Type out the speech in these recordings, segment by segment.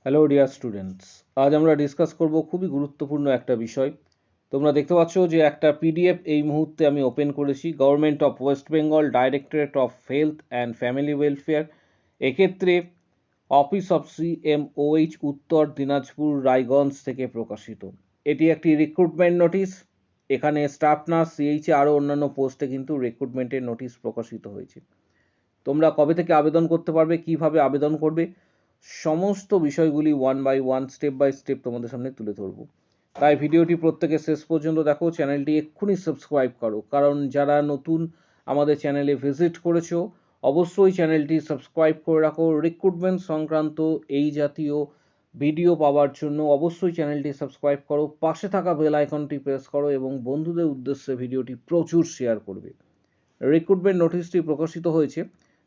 Hello dear students, আজ আমরা discuss করব খুবই গুরুত্বপূর্ণ একটা বিষয়। তোমরা দেখতে পাচ্ছ যে একটা পিডিএফ এই মুহূর্তে আমি ওপেন করেছি, government of West Bengal directorate of health and family welfare, এক্ষেত্রে অফিস অফ সিএমওএইচ উত্তর দিনাজপুর রায়গঞ্জ থেকে প্রকাশিত। এটি একটি রিক্রুটমেন্ট নোটিশ। এখানে স্টাফ নার্স, সিএইচে আরও অন্যান্য পোস্টে কিন্তু রিক্রুটমেন্টের নোটিশ প্রকাশিত হয়েছে। তোমরা কবে থেকে আবেদন করতে পারবে, কিভাবে আবেদন করবে, সমস্ত বিষয়গুলি one by one, step by step তোমাদের সামনে তুলে ধরবো। তাই ভিডিওটি প্রত্যেকে শেষ পর্যন্ত দেখো, চ্যানেলটি এক্ষুনি সাবস্ক্রাইব করো, কারণ যারা নতুন আমাদের চ্যানেলে ভিজিট করেছো অবশ্যই চ্যানেলটি সাবস্ক্রাইব করে রাখো। রিক্রুটমেন্ট সংক্রান্ত এই জাতীয় ভিডিও পাওয়ার জন্য অবশ্যই চ্যানেলটি সাবস্ক্রাইব করো, পাশে থাকা বেল আইকনটি প্রেস করো এবং বন্ধুদের উদ্দেশ্যে ভিডিওটি প্রচুর শেয়ার করবে। রিক্রুটমেন্ট নোটিশটি প্রকাশিত হয়েছে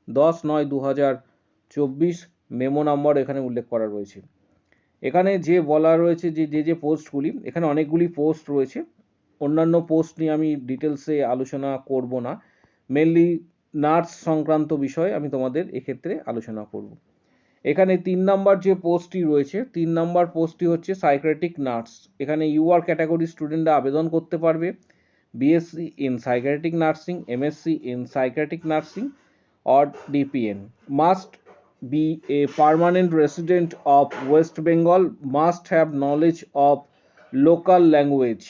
10/9/2024, মেমো নাম্বার এখানে উল্লেখ করা রয়েছে। এখানে যে বলা রয়েছে যে পোস্টগুলি, এখানে অনেকগুলি পোস্ট রয়েছে। অন্যান্য পোস্ট নিয়ে আমি ডিটেলসে আলোচনা করব না, মেনলি নার্স সংক্রান্ত বিষয়ে আমি তোমাদের এক্ষেত্রে আলোচনা করব। এখানে 3 নম্বর যে পোস্টটি রয়েছে, 3 নম্বর পোস্টটি হচ্ছে সাইকিয়াট্রিক নার্স। এখানে ইউআর ক্যাটাগরি স্টুডেন্টরা আবেদন করতে পারবে। BSc in psychiatric nursing, MSc in psychiatric nursing or DPN, must be a permanent resident of West Bengal, must have knowledge of local language,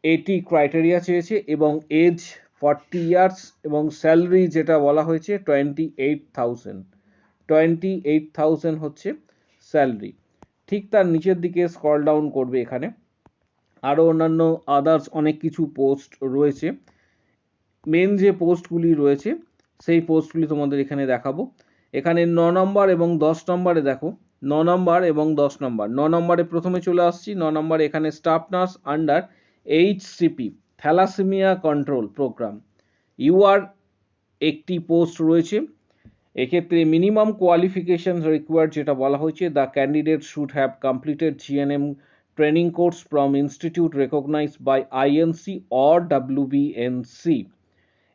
এটি ক্রাইটেরিয়া চেয়েছে, এবং এজ 40 ইয়ার্স এবং salary যেটা বলা হয়েছে 28,000 হচ্ছে স্যালারি। ঠিক তার নিচের দিকে স্ক্রল ডাউন করবে, এখানে আরও অন্যান্য আদার্স অনেক কিছু পোস্ট রয়েছে। মেন যে পোস্টগুলি রয়েছে সেই পোস্টগুলি তোমাদের এখানে দেখাবো। এখানে 9 নম্বর এবং 10 নম্বরে দেখো, 9 নম্বর এবং 10 নম্বর। 9 নম্বরে প্রথমে চলে আসছি। 9 নম্বরে এখানে staff nurse under HCP, thalassemia control program, UR একটি পোস্ট রয়েছে। এক্ষেত্রে মিনিমাম কোয়ালিফিকেশন রিকোয়ার্ড যেটা বলা হয়েছে, the candidate should have completed GNM training course from institute recognized by INC or WBNC.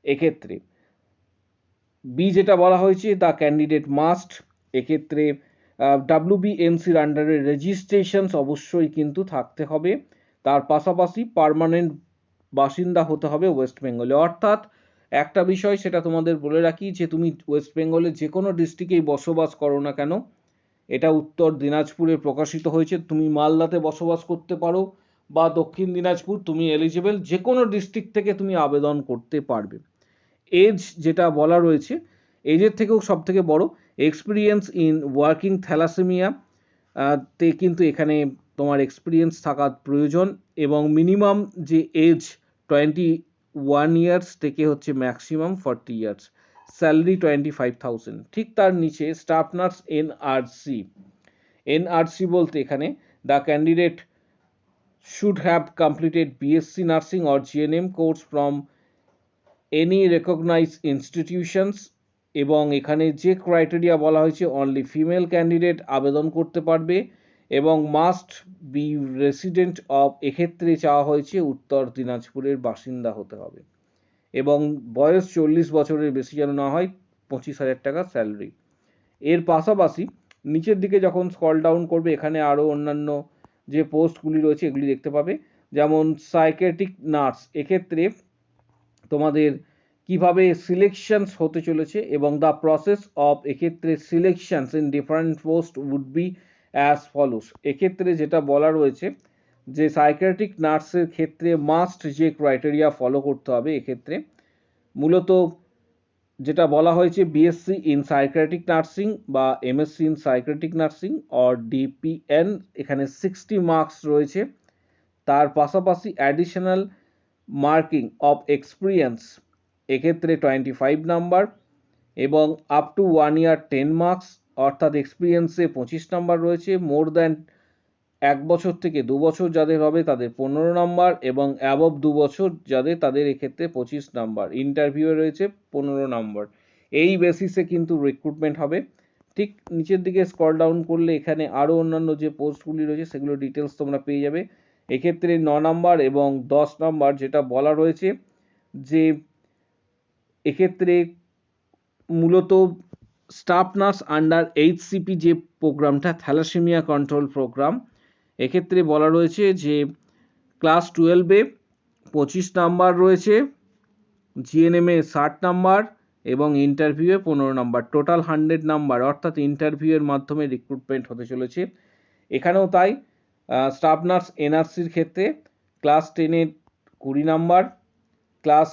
এক্ষেত্রে বি যেটা বলা হয়েছে, দ্য ক্যান্ডিডেট মাস্ট, এক্ষেত্রে ডাব্লিউবিএনসির আন্ডারে রেজিস্ট্রেশনস অবশ্যই কিন্তু থাকতে হবে। তার পাশাপাশি পার্মানেন্ট বাসিন্দা হতে হবে ওয়েস্ট বেঙ্গলে। অর্থাৎ একটা বিষয় সেটা তোমাদের বলে রাখি, যে তুমি ওয়েস্ট বেঙ্গলের যে কোনো ডিস্ট্রিক্টেই বসবাস করো না কেন, এটা উত্তর দিনাজপুরে প্রকাশিত হয়েছে, তুমি মালদাতে বসবাস করতে পারো বা দক্ষিণ দিনাজপুর, তুমি এলিজিবল, যে কোনো ডিস্ট্রিক্ট থেকে তুমি আবেদন করতে পারবে। এজ যেটা বলা রয়েছে, এজের থেকেও সব থেকে বড় এক্সপিরিয়েন্স ইন ওয়ার্কিং থ্যালাসেমিয়া তে কিন্তু এখানে তোমার এক্সপিরিয়েন্স থাকা প্রয়োজন, এবং মিনিমাম যে এজ 21 ইয়ার্স থেকে হচ্ছে ম্যাক্সিমাম 40 ইয়ার্স, স্যালারি 25,000। ঠিক তার নিচে স্টাফ নার্স এনআরসি। এনআরসি বলতে এখানে the candidate should have completed BSc nursing or GNM course from any recognize institutions, এবং এখানে যে ক্রাইটেরিয়া বলা হয়েছে, অনলি ফিমেল ক্যান্ডিডেট আবেদন করতে পারবে, এবং মাস্ট বি রেসিডেন্ট অফ, এক্ষেত্রে চাওয়া হয়েছে উত্তর দিনাজপুরের বাসিন্দা হতে হবে, এবং বয়স 40 বছরের বেশি যেন না হয়, 25,000 টাকা স্যালারি। এর পাশাপাশি নিচের দিকে যখন স্ক্রল ডাউন করবে, এখানে আরও অন্যান্য যে পোস্টগুলি রয়েছে এগুলি দেখতে পাবে, যেমন সাইকিয়াট্রিক নার্স। এক্ষেত্রে তোমাদের কিভাবে সিলেকশনস হতে চলেছে এবং দ্য প্রসেস অফ, এক্ষেত্রে selections in different post would be as follows. এক্ষেত্রে যেটা বলা রয়েছে যে সাইকিয়াট্রিক নার্সের ক্ষেত্রে মাস্ট যে ক্রাইটেরিয়া ফলো করতে হবে, এক্ষেত্রে মূলত যেটা বলা হয়েছে বিএসসি ইন সাইকিয়াট্রিক নার্সিং বা MSc in psychiatric nursing or DPN, এখানে 60 মার্কস রয়েছে। তার পাশাপাশি অ্যাডিশনাল মার্কিং অফ এক্সপিরিয়েন্স, এক্ষেত্রে 25 নাম্বার, এবং আপ টু 1 ইয়ার 10 মার্কস, অর্থাৎ এক্সপিরিয়েন্সে 25 নাম্বার রয়েছে। মোর দ্যান 1 বছর থেকে 2 বছর যাদের হবে তাদের 15 নাম্বার, এবং অ্যাবভ 2 বছর যাদের, তাদের এক্ষেত্রে 25 নাম্বার। ইন্টারভিউয়ে রয়েছে 15 নাম্বার। এই বেসিসে কিন্তু রিক্রুটমেন্ট হবে। ঠিক নিচের দিকে স্ক্রল ডাউন করলে এখানে আরও অন্যান্য যে পোস্টগুলি রয়েছে সেগুলো ডিটেলস তোমরা পেয়ে যাবে। এক্ষেত্রে 9 নাম্বার এবং 10 নাম্বার যেটা বলা রয়েছে, যে এক্ষেত্রে মূলত স্টাফ নার্স আন্ডার এইচসিপি যে প্রোগ্রামটা, থ্যালাসেমিয়া কন্ট্রোল প্রোগ্রাম, এক্ষেত্রে বলা রয়েছে যে ক্লাস 12-এ 25 নাম্বার রয়েছে, জিএনএমে 60 নাম্বার এবং ইন্টারভিউয়ে 15 নাম্বার, টোটাল 100 নাম্বার, অর্থাৎ ইন্টারভিউয়ের মাধ্যমে রিক্রুটমেন্ট হতে চলেছে। এখানেও তাই, স্টাফ নার্স এনআরসির ক্ষেত্রে ক্লাস 10-এ 20 নাম্বার, ক্লাস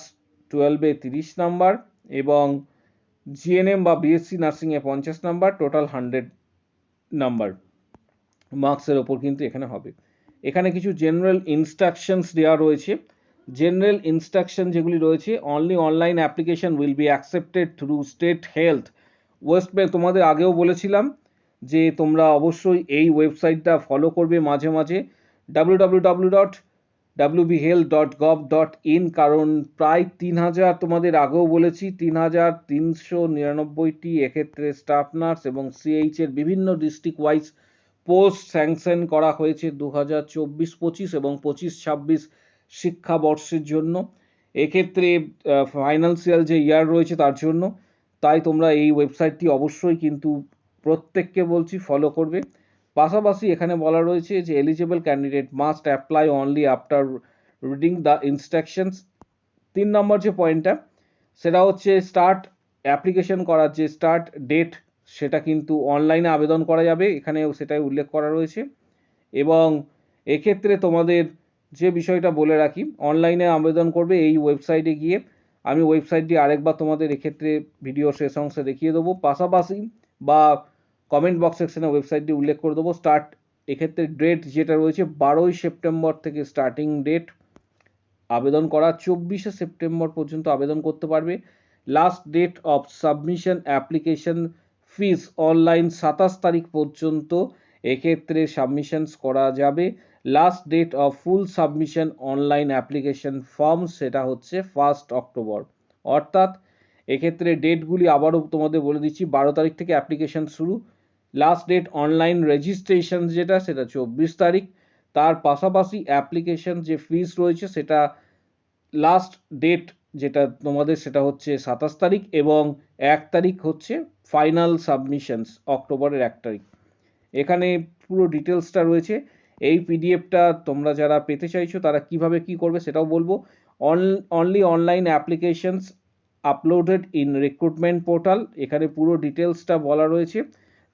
12-এ 30 নাম্বার এবং জিএনএম বা বিএসসি নার্সিংয়ে 50 নাম্বার, টোটাল 100 নাম্বার মার্কসের ওপর কিন্তু এখানে হবে। এখানে কিছু জেনারেল ইনস্ট্রাকশনস দেওয়া রয়েছে। জেনারেল ইনস্ট্রাকশন যেগুলি রয়েছে, only online application will be accepted through state health West Bengal. তোমাদের আগেও বলেছিলাম যে তোমরা অবশ্যই এই ওয়েবসাইটটা ফলো করবে মাঝে মাঝে, www.wbhealth.gov.in, কারণ প্রায় 3000, তোমাদের আগেও বলেছি 3399টি এক্ষেত্রে স্টাফ নার্স এবং সিএইচ এর বিভিন্ন ডিস্ট্রিক্ট ওয়াইজ পোস্ট স্যাংশন করা হয়েছে 2024-25 এবং 25-26 শিক্ষাবর্ষের জন্য। এক্ষেত্রে ফাইন্যান্সিয়াল যে ইয়ার রয়েছে তার জন্য। তাই তোমরা এই ওয়েবসাইটটি অবশ্যই কিন্তু প্রত্যেককে বলছি ফলো করবে। পাশাপাশি এখানে বলা রয়েছে যে eligible candidate must apply only after reading the instructions. 3 নম্বর যে পয়েন্টটা, সেটা হচ্ছে স্টার্ট অ্যাপ্লিকেশন করার যে স্টার্ট ডেট, সেটা কিন্তু অনলাইনে আবেদন করা যাবে, এখানেও সেটাই উল্লেখ করা রয়েছে। এবং এক্ষেত্রে তোমাদের যে বিষয়টা বলে রাখি, অনলাইনে আবেদন করবে এই ওয়েবসাইটে গিয়ে। আমি ওয়েবসাইটটি আরেকবার তোমাদের এক্ষেত্রে ভিডিও শেষ অংশে দেখিয়ে দেবো, পাশাপাশি বা কমেন্ট বক্স সেকশনে ওয়েবসাইটটি উল্লেখ করে দেবো। স্টার্ট এক্ষেত্রে ডেট যেটা রয়েছে 12ই সেপ্টেম্বর থেকে স্টার্টিং ডেট, আবেদন করা 24শে সেপ্টেম্বর পর্যন্ত আবেদন করতে পারবে। Last date of submission application fees online 27 তারিখ পর্যন্ত এক্ষেত্রে সাবমিশনস করা যাবে। Last date of full submission online application form, সেটা হচ্ছে 1 অক্টোবর। অর্থাৎ এক্ষেত্রে ডেটগুলি আবারও তোমাদের বলে দিচ্ছি, 12 তারিখ থেকে অ্যাপ্লিকেশন শুরু, লাস্ট ডেট অনলাইন রেজিস্ট্রেশন যেটা, সেটা 24 তারিখ। তার পাশাপাশি অ্যাপ্লিকেশন যে ফিস রয়েছে সেটা লাস্ট ডেট যেটা তোমাদের সেটা হচ্ছে 27 তারিখ এবং 1 তারিখ হচ্ছে ফাইনাল সাবমিশনস, অক্টোবরের 1 তারিখ। এখানে পুরো ডিটেলসটা রয়েছে। এই পিডিএফটা তোমরা যারা পেতে চাইছো তারা কিভাবে কি করবে সেটাও বলবো। Only online applications uploaded in recruitment portal, এখানে পুরো ডিটেলসটা বলা রয়েছে।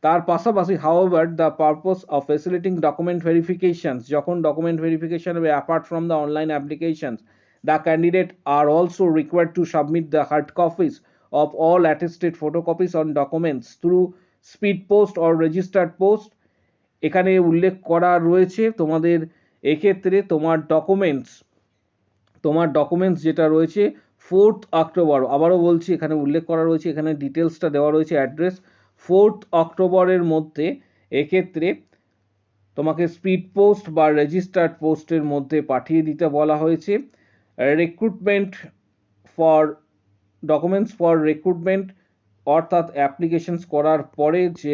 তার পাশাপাশি however the purpose of facilitating document verifications, যখন ডকুমেন্ট ভেরিফিকেশন হবে apart from the online applications, the candidate are also required to submit the hard copies of all attested photocopies on documents through speed post or registered post। এখানে উল্লেখ করা রয়েছে তোমাদের এক্ষেত্রে তোমার documents যেটা রয়েছে 4th অক্টোবর, আবারও বলছি এখানে উল্লেখ করা রয়েছে, এখানে ডিটেলসটা দেওয়া রয়েছে অ্যাড্রেস, 4th অক্টোবরের মধ্যে এক্ষেত্রে তোমাকে স্পিড পোস্ট বা রেজিস্টার্ড পোস্টের মধ্যে পাঠিয়ে দিতে বলা হয়েছে। Recruitment for documents for recruitment, অর্থাৎ অ্যাপ্লিকেশনস করার পরে যে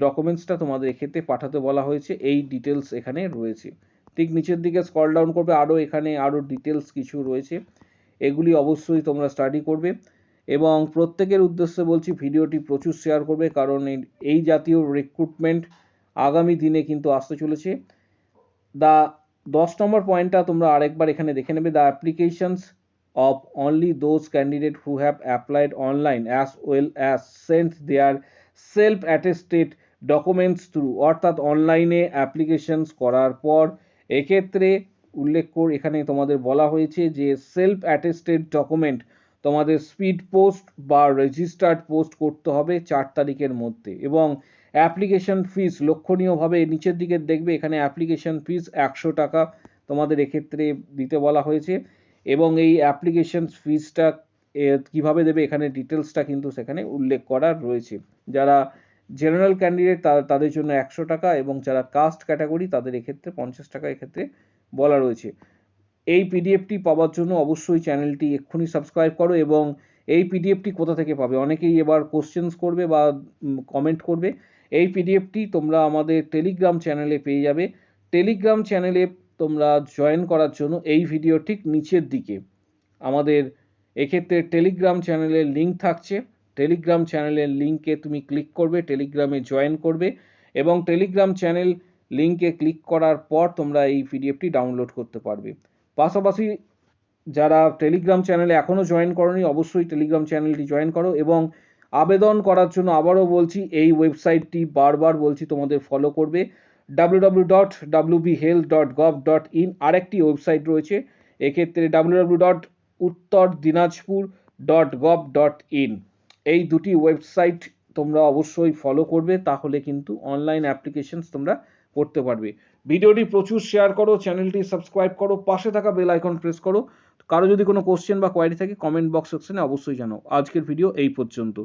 ডকুমেন্টসটা তোমাদের এক্ষেত্রে পাঠাতে বলা হয়েছে, এই ডিটেলস এখানে রয়েছে। ঠিক নিচের দিকে স্ক্রল ডাউন করবে, এখানে আরও ডিটেলস কিছু রয়েছে, এগুলি অবশ্যই তোমরা স্টাডি করবে। এবং প্রত্যেকের উদ্দেশ্যে বলছি ভিডিওটি প্রচুর শেয়ার করবে, কারণ এই জাতীয় রিক্রুটমেন্ট আগামী দিনে কিন্তু আসতে চলেছে। দা 10 নম্বর পয়েন্টটা তোমরা আরেকবার এখানে দেখে নেবে, the applications of only those candidates who have applied online as well as sent their self-attested documents through, অর্থাৎ অনলাইনে অ্যাপ্লিকেশনস করার পর এক্ষেত্রে উল্লেখ করে এখানে তোমাদের বলা হয়েছে যে সেলফ অ্যাটেস্টেড ডকুমেন্ট তোমাদের স্পিড পোস্ট বা রেজিস্টার্ড পোস্ট করতে হবে 4 তারিখের মধ্যে। এবং অ্যাপ্লিকেশন ফিস লক্ষণীয়ভাবে নিচের দিকে দেখবে, এখানে অ্যাপ্লিকেশন ফিস 100 টাকা তোমাদের এক্ষেত্রে দিতে বলা হয়েছে। এবং এই অ্যাপ্লিকেশন ফিসটা কিভাবে দেবে এখানে ডিটেলসটা কিন্তু সেখানে উল্লেখ করা রয়েছে। যারা জেনারেল ক্যান্ডিডেট তাদের জন্য 100 টাকা এবং যারা কাস্ট ক্যাটাগরি তাদের এক্ষেত্রে 50 টাকা এক্ষেত্রে বলা রয়েছে। এই পিডিএফটি পাওয়ার জন্য অবশ্যই চ্যানেলটি এক্ষুনি সাবস্ক্রাইব করো। এবং এই পিডিএফটি কোথা থেকে পাবে, অনেকেই এবার কোশ্চেন্স করবে বা কমেন্ট করবে। এই পিডিএফটি তোমরা আমাদের টেলিগ্রাম চ্যানেলে পেয়ে যাবে। টেলিগ্রাম চ্যানেলে তোমরা জয়েন করার জন্য এই ভিডিও ঠিক নিচের দিকে আমাদের এক্ষেত্রে টেলিগ্রাম চ্যানেলের লিঙ্ক থাকছে, টেলিগ্রাম চ্যানেলের লিঙ্কে তুমি ক্লিক করবে, টেলিগ্রামে জয়েন করবে এবং টেলিগ্রাম চ্যানেল লিঙ্কে ক্লিক করার পর তোমরা এই পিডিএফটি ডাউনলোড করতে পারবে। পাশাপাশি যারা টেলিগ্রাম চ্যানেলে এখনও জয়েন করোনি অবশ্যই টেলিগ্রাম চ্যানেলটি জয়েন করো এবং আবেদন করার জন্য আবারও বলছি এই ওয়েবসাইটটি বারবার বলছি তোমাদের ফলো করবে, www.wbhealth.gov.in আরেকটি ওয়েবসাইট রয়েছে, এক্ষেত্রে www.uttordinajpur.gov.in এই দুটি ওয়েবসাইট তোমরা অবশ্যই ফলো করবে, তাহলে কিন্তু অনলাইন অ্যাপ্লিকেশন তোমরা করতে পারবে। ভিডিওটি প্রচুর শেয়ার করো, চ্যানেলটি সাবস্ক্রাইব করো, পাশে থাকা বেল আইকন প্রেস করো। কারো যদি কোনো কোশ্চেন বা কোয়ারি থাকে কমেন্ট বক্স সেকশনে অবশ্যই জানাও। আজকের ভিডিও এই পর্যন্ত।